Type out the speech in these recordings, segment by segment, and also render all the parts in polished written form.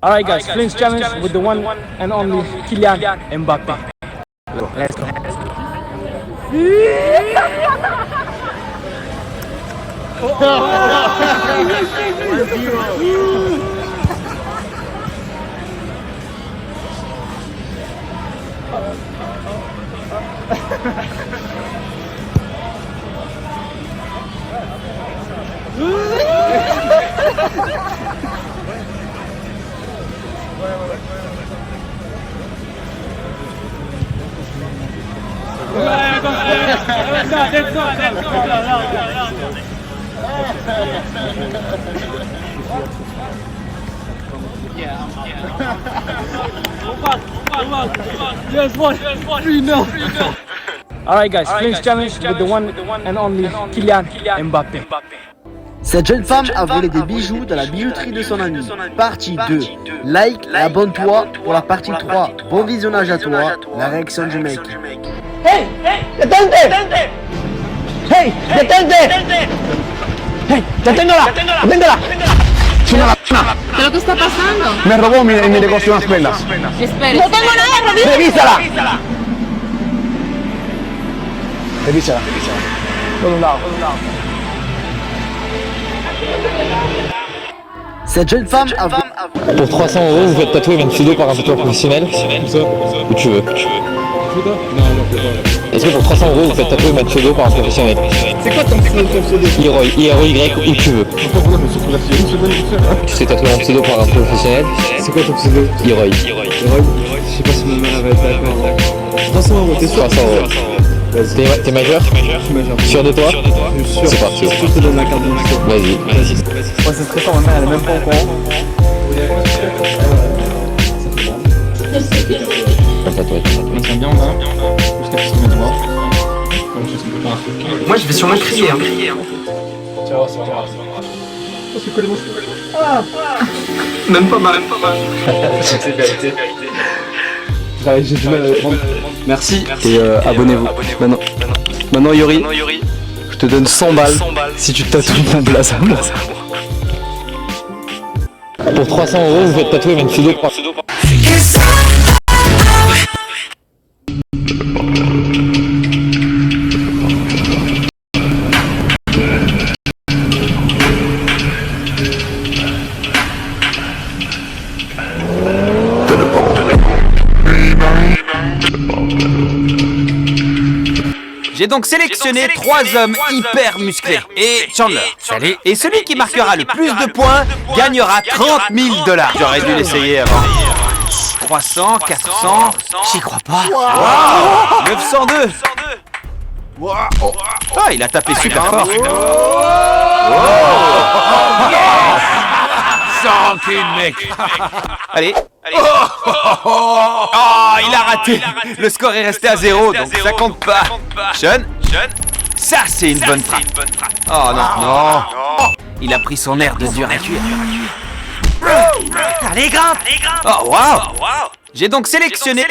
Alright guys, Flinch challenge with the one and only Kylian Mbappe. Let's go. Alright guys, Flinch challenge with the one and only Kylian Mbappe. Cette jeune femme a volé des bijoux dans la bijouterie de son ami. Partie 2. Like et abonne-toi pour la partie 3. Bon visionnage à toi, la réaction du mec. ¡Hey! ¡Detente! ¡Hey! ¡Detente! ¡Hey! ¡Deténdola! ¡Deténdola! ¿Pero qué está pasando? Me robó mi negocio unas prendas. Espere. ¡No tengo nada, ¡revísala! Revísala. Por un lado. Cette jeune femme a volé... Pour 300 €, vous faites tatouer une pseudo par un tatoueur professionnel. Où tu veux. Est-ce que pour 300 € vous faites tatouer une pseudo par un professionnel? C'est quoi ton pseudo? IROY, où tu veux. Tu sais tatouer un pseudo par un professionnel? C'est quoi ton pseudo? IROY. Je sais pas si ma mère va être d'accord. 300 €, t'es sûr? 300 €. T'es majeur? Je suis majeur. Sûr de toi? Je suis sûr. C'est parti. Je te donne la carte d'identité. Vas-y. Moi c'est stressant, ma mère elle est même pas au courant. Maintiens bien là, jusqu'à ce que tu doigts. Moi je vais sûrement crier. Même pas mal. J'ai du mal à le prendre. Merci et abonnez-vous. Maintenant Yori, je te donne 100 balles si tu tatoues mon blaze à moi. Pour 300 € vous faites tatouer une pseudo par... J'ai donc sélectionné 3 hommes hyper musclés. Et Chandler, salut. Et celui qui marquera le plus de points gagnera 30 000 $. J'aurais dû l'essayer avant. 300, 400, j'y crois pas. 902. Ah, il a tapé super fort. Sans cul, mec. Allez. Oh, il a raté. Le score est resté à 0, donc ça compte pas. Sean, ça c'est une bonne frappe. Oh non. Il a pris son air de dur à cuire. Allez, grimpe. Oh, waouh. J'ai donc sélectionné...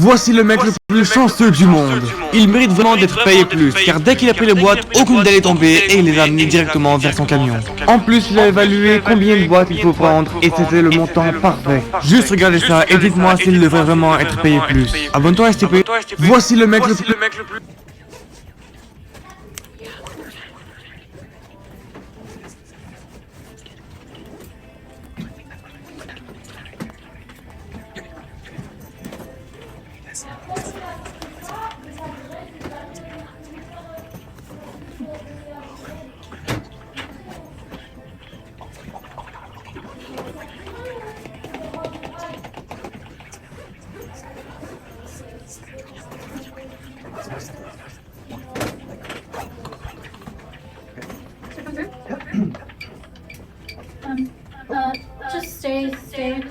Voici le mec le plus chanceux du monde. Il mérite vraiment d'être payé plus, car dès qu'il a pris les boîtes, aucune d'elles est tombée et il les a amenées directement vers son camion. En plus, il a évalué combien de boîtes il faut prendre et c'était le montant parfait. Juste regardez ça et dites-moi s'il devrait vraiment être payé plus. Abonne-toi STP. Voici le mec le plus...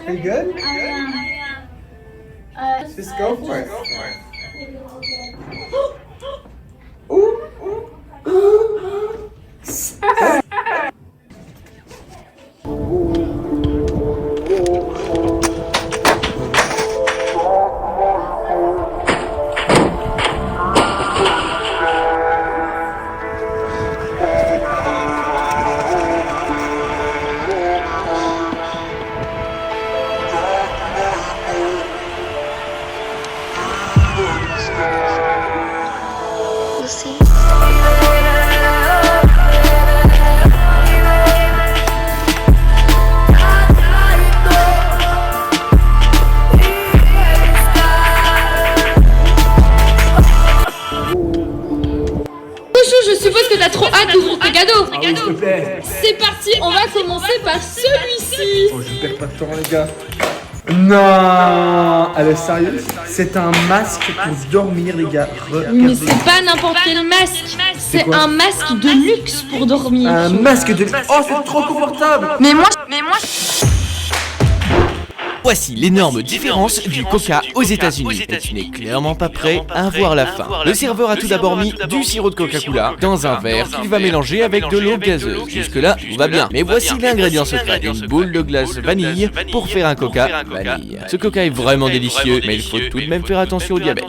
Are you good? Just go for it. Je suppose que t'as trop hâte d'ouvrir tes cadeaux. Ah oui, s'il te plaît. C'est parti, on va commencer par celui-ci. Oh, je perds pas de temps, les gars. Non, elle est sérieuse? C'est un masque pour dormir, les gars. Mais c'est pas n'importe quel masque. C'est un masque de luxe pour dormir. Un masque de... Oh, c'est trop confortable. Mais moi... Voici l'énorme différence du Coca aux États-Unis. Et tu n'es clairement pas prêt à voir la fin. Le serveur a tout d'abord mis du sirop de Coca-Cola dans un verre qu'il va mélanger avec de l'eau gazeuse. Jusque-là, tout va bien. Mais voici l'ingrédient secret, une boule de glace vanille pour faire un Coca vanille. Ce Coca est vraiment délicieux, mais il faut tout de même faire attention au diabète.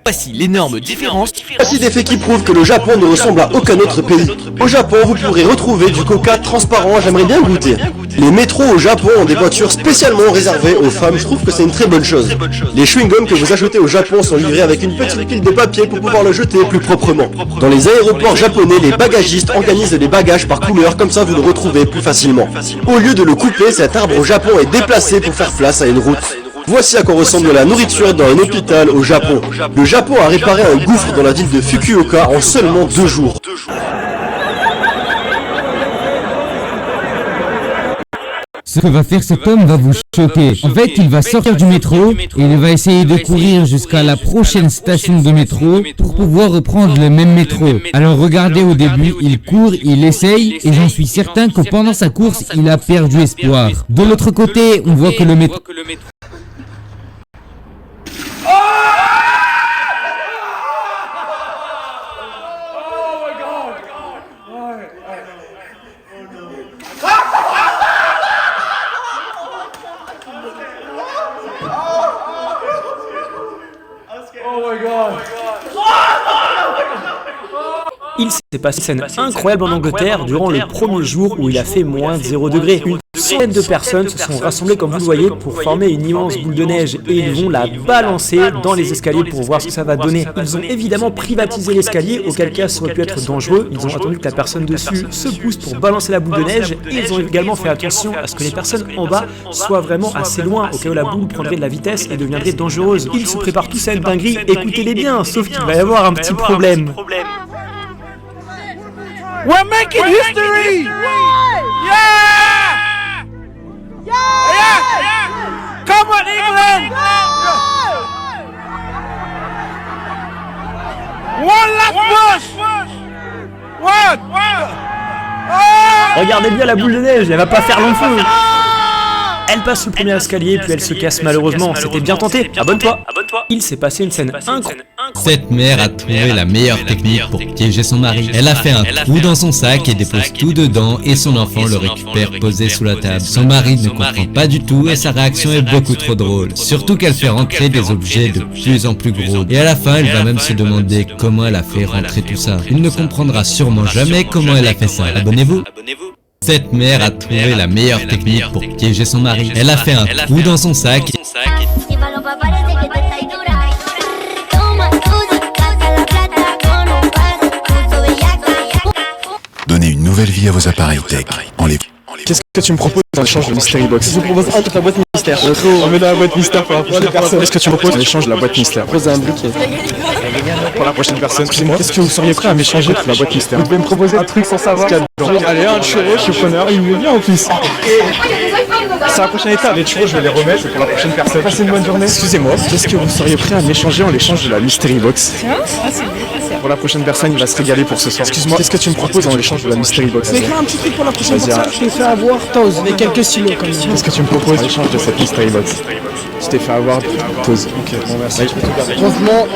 Voici l'énorme différence. Voici des faits qui prouvent que le Japon ne ressemble à aucun autre pays. Au Japon, vous pourrez retrouver du Coca transparent, j'aimerais bien goûter. Les métros au Japon ont des voitures spécialement réservées aux femmes, je trouve que c'est une très bonne chose. Les chewing-gums que vous achetez au Japon sont livrés avec une petite pile de papier pour pouvoir le jeter plus proprement. Dans les aéroports japonais, les bagagistes organisent les bagages par couleur, comme ça vous le retrouvez plus facilement. Au lieu de le couper, cet arbre au Japon est déplacé pour faire place à une route. Voici à quoi ressemble la nourriture dans un hôpital au Japon. Le Japon a réparé un gouffre dans la ville de Fukuoka en seulement 2 jours. Ce que va faire cet homme va vous choquer. En fait, il va sortir du métro et il va essayer de courir jusqu'à la prochaine station de métro pour pouvoir reprendre le même métro. Alors regardez, au début, il court, il essaye et j'en suis certain que pendant sa course, il a perdu espoir. De l'autre côté, on voit que le métro... Il s'est passé une scène incroyable en Angleterre durant le premier jour où il a fait moins 0 degré. Une centaine de personnes se sont rassemblées comme vous le voyez pour former une immense boule de neige et ils vont la balancer dans les escaliers pour voir ce que ça va donner. Ils ont évidemment privatisé l'escalier, auquel cas ça aurait pu être dangereux. Ils ont attendu que la personne dessus se pousse pour balancer la boule de neige et ils ont également fait attention à ce que les personnes en bas soient vraiment assez loin au cas où la boule prendrait de la vitesse et deviendrait dangereuse. Ils se préparent tous à une dinguerie, écoutez-les bien, sauf qu'il va y avoir un petit problème. We're making history! Yeah! Yeah! Come on, England! One last push! One! Regardez bien la boule de neige, elle va pas faire long feu. Elle passe le premier escalier puis elle se casse malheureusement. C'était bien tenté, abonne-toi. Il s'est passé une scène incroyable. Cette mère a trouvé la meilleure technique pour piéger son mari. Elle a fait un trou dans son sac et dépose tout dedans et son enfant le récupère posé sous la table. Son mari ne comprend pas du tout et sa réaction est beaucoup trop drôle. Surtout qu'elle fait rentrer des objets de plus en plus gros. Et à la fin, elle va même se demander comment elle a fait rentrer tout ça. Il ne comprendra sûrement jamais comment elle a fait ça. Abonnez-vous. Cette mère a trouvé la meilleure technique pour piéger son mari. Elle a fait un trou dans son sac. Donnez une nouvelle vie à vos appareils tech en les... Qu'est-ce que tu me proposes en échange de Mystery Box? Je vous propose un truc, la boîte mystère. On met dans la boîte mystère pour la prochaine personne. Qu'est-ce que tu me proposes en échange de la boîte mystère? Propose un briquet. Pour la prochaine personne, excusez-moi. Est-ce que vous seriez prêt à m'échanger pour la boîte mystère? Vous pouvez me proposer un truc sans savoir. Allez, un churro, je suis preneur, il me vient en plus. C'est la prochaine étape. Les churros, je vais les remettre pour la prochaine personne. Passez une bonne journée. Excusez-moi, est-ce que vous seriez prêt à m'échanger en l'échange de la Mystery Box? Pour la prochaine personne, il va se régaler pour ce soir. Excuse-moi, qu'est-ce que tu me proposes en l'échange de la Mystery Box? Je vais écrire un petit truc pour la prochaine personne. Je t'ai fait avoir Toz, mais quelques stylos quand même. Qu'est-ce que tu me proposes en l'échange de cette Mystery Box? Je t'ai fait avoir Toz. Ok, bon merci. Franchement,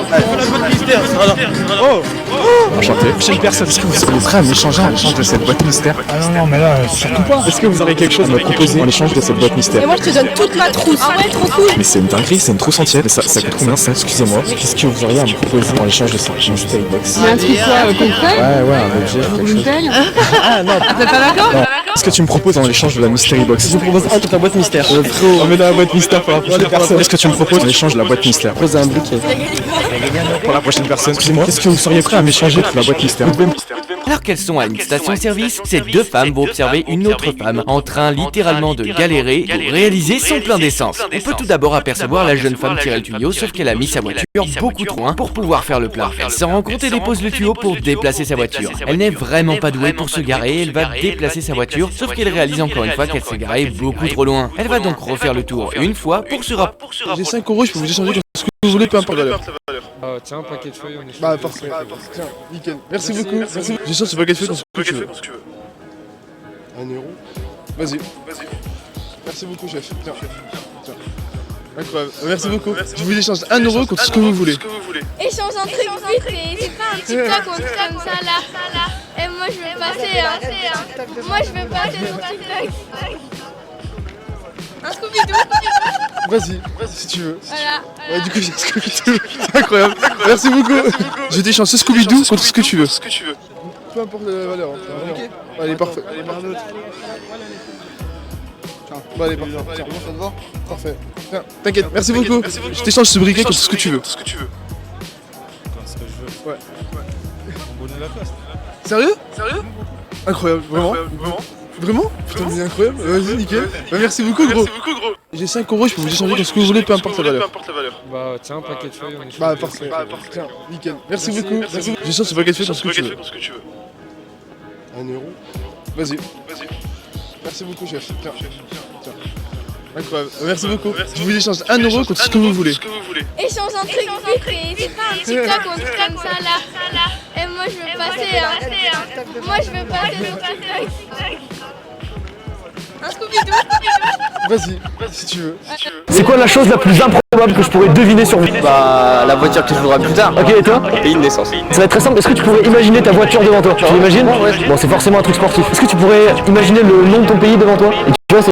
Enchanté. Prochaine personne, est-ce que vous seriez prêt à m'échanger en l'échange de cette boîte mystère? ah non, mais là, surtout pas. Est-ce que vous aurez quelque chose à me proposer en l'échange de cette boîte mystère? Et moi je te donne toute ma trousse. Ah ouais, trop cool. Mais c'est une dinguerie, c'est une trousse entière. Mais ça coûte combien ça? Excusez-moi. Qu'est-ce que vous auriez à me proposer en l'échange de cette Mystery Box? Il y a un truc quoi, concret? Ouais, un objet, quelque chose. Ah non. T'es pas d'accord? Qu'est-ce que tu me proposes en l'échange de la Mystery Box? Je vous propose un toute la boîte mystère. On met dans la boîte mystère pour la prochaine personne. Qu'est-ce que tu me proposes en échange de la boîte mystère? Pose un briquet. Pour la prochaine personne, excusez-moi. Qu'est-ce que vous seriez prêt à m'échanger pour la boîte mystère? Alors qu'elles sont à une station-service, ces deux femmes vont observer une autre femme en train littéralement de galérer pour réaliser son plein d'essence. On peut tout d'abord apercevoir la jeune femme tirer le tuyau, sauf qu'elle a mis sa voiture beaucoup trop loin pour pouvoir faire le plein. Elle s'en rend compte et dépose le tuyau pour déplacer sa voiture. Elle n'est vraiment pas douée pour se garer, elle va déplacer sa voiture, sauf qu'elle réalise encore une fois qu'elle s'est garée beaucoup trop loin. Elle va donc refaire le tour une fois pour se rapprocher. J'ai 5 euros, je peux vous échanger ce que vous voulez, peu importe la valeur. Tiens, un paquet de feuilles, on est Bah parfait, tiens, nickel. Merci beaucoup. Merci. J'échange ce paquet de feuilles dans ce que tu veux. 1 euro. Vas-y. Merci beaucoup, chef. Tiens. Incroyable. Merci beaucoup. Je vous échange 1 euro contre ce que vous voulez. Échange un truc vite fait, c'est pas un TikTok ou un truc comme ça là. Et moi je vais passer Moi je vais passer sur TikTok. Un Scooby-Doo. Vas-y, si tu veux. Voilà. Ouais, du coup j'ai Scooby-Doo. Incroyable. Merci beaucoup. Je t'échange ce Scooby-Doo contre ce que tu veux. Peu importe la valeur. Allez, parfait. Bon, allez, parfait. Tiens, ça te va? Parfait. Tiens, t'inquiète, merci beaucoup. Je t'échange ce briquet contre ce que tu veux. Ouais. Sérieux? Incroyable, vraiment? Vraiment? Putain, c'est incroyable. Vas-y, nickel. Bah, merci beaucoup, gros. J'ai 5 euros, je peux vous échanger contre ce que vous voulez, peu importe la valeur. Bah, tiens, un paquet de feuilles, on est Bah, parfait. Tiens, nickel. Merci beaucoup. J'échange ce paquet de feuilles contre ce que tu veux. 1 euro. Vas-y. Merci beaucoup, chef. Tiens. Incroyable. Merci beaucoup. Je vous échange 1 euro contre ce que vous voulez. Échange un truc vite fait, c'est pas un TikTok ou un truc comme ça là. Et moi je vais passer Moi je vais passer sur TikTok. Un Scooby-Doo. Vas-y, si tu veux. C'est quoi la chose la plus improbable que je pourrais deviner sur vous? Bah, la voiture que je voudrais plus tard. Ok, et toi? Et une naissance. Ça va être très simple, est-ce que tu pourrais imaginer ta voiture devant toi? Tu l'imagines? Bon, c'est forcément un truc sportif. Est-ce que tu pourrais imaginer le nom de ton pays devant toi?